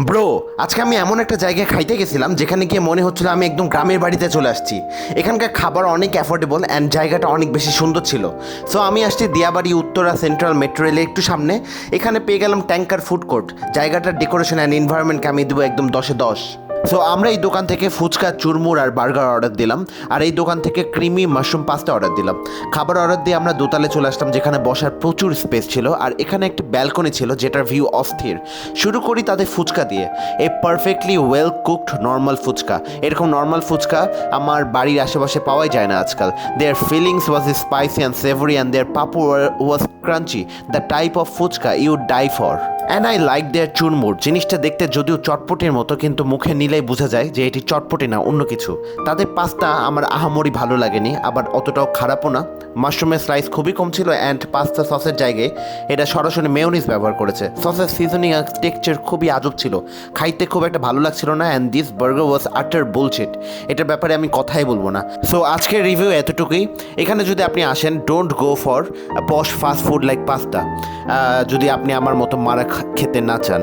Bro, আজকে আমি এমন একটা জায়গায় খাইতে গেছিলাম যেখানে গিয়ে মনে হচ্ছিল আমি একদম গ্রামের বাড়িতে চলে আসছি। এখানকার খাবার অনেক অ্যাফোর্ডেবল অ্যান্ড জায়গাটা অনেক বেশি সুন্দর ছিল। সো আমি আসছি দিয়াবাড়ি উত্তরা সেন্ট্রাল মেট্রো রেলের একটু সামনে। এখানে পেয়ে গেলাম ট্যাঙ্কার ফুড কোর্ট। জায়গাটার ডেকোরেশন অ্যান্ড এনভায়রনমেন্টকে আমি দেবো একদম 10-এ 10। সো আমরা এই দোকান থেকে ফুচকা, চুরমুর আর বার্গার অর্ডার দিলাম, আর এই দোকান থেকে ক্রিমি মাশরুম পাস্তা অর্ডার দিলাম। খাবার অর্ডার দিয়ে আমরা দোতলে চলে আসলাম, যেখানে বসার প্রচুর স্পেস ছিল, আর এখানে একটি ব্যালকনি ছিল যেটার ভিউ অস্থির। শুরু করি তাদের ফুচকা দিয়ে। এই perfectly well cooked normal phuchka. এরকম নর্মাল ফুচকা আমার বাড়ির আশেপাশে পাওয়াই যায় না আজকাল। Their fillings was spicy and savoury and their পাপু was crunchy, the type of fuchka you die for. And I like their churmur. জিনিসটা দেখতে যদিও চটপটির মতো, কিন্তু মুখে নিলেই বোঝা যায় যে এটি চটপটি না, অন্য কিছু। তাদের পাস্তা আমার আহামরি ভালো লাগেনি, আবার অতটাও খারাপও না। মাশরুমের স্লাইস খুবই কম ছিল, অ্যান্ড পাস্তা সসের জায়গায় এটা সরাসরি মেয়োনিজ ব্যবহার করেছে। সসের সিজনিং আর টেক্সচার খুবই আজব ছিল, খাইতে খুব একটা ভালো লাগছিল না। অ্যান্ড দিস বার্গার ওয়াজ আটার বুলশিট। এটার ব্যাপারে আমি কথাই বলবো না। সো আজকের রিভিউ এতটুকুই। এখানে যদি আপনি আসেন, don't go for posh fast food like pasta, যদি আপনি আমার মতো মারা খেতে না চান।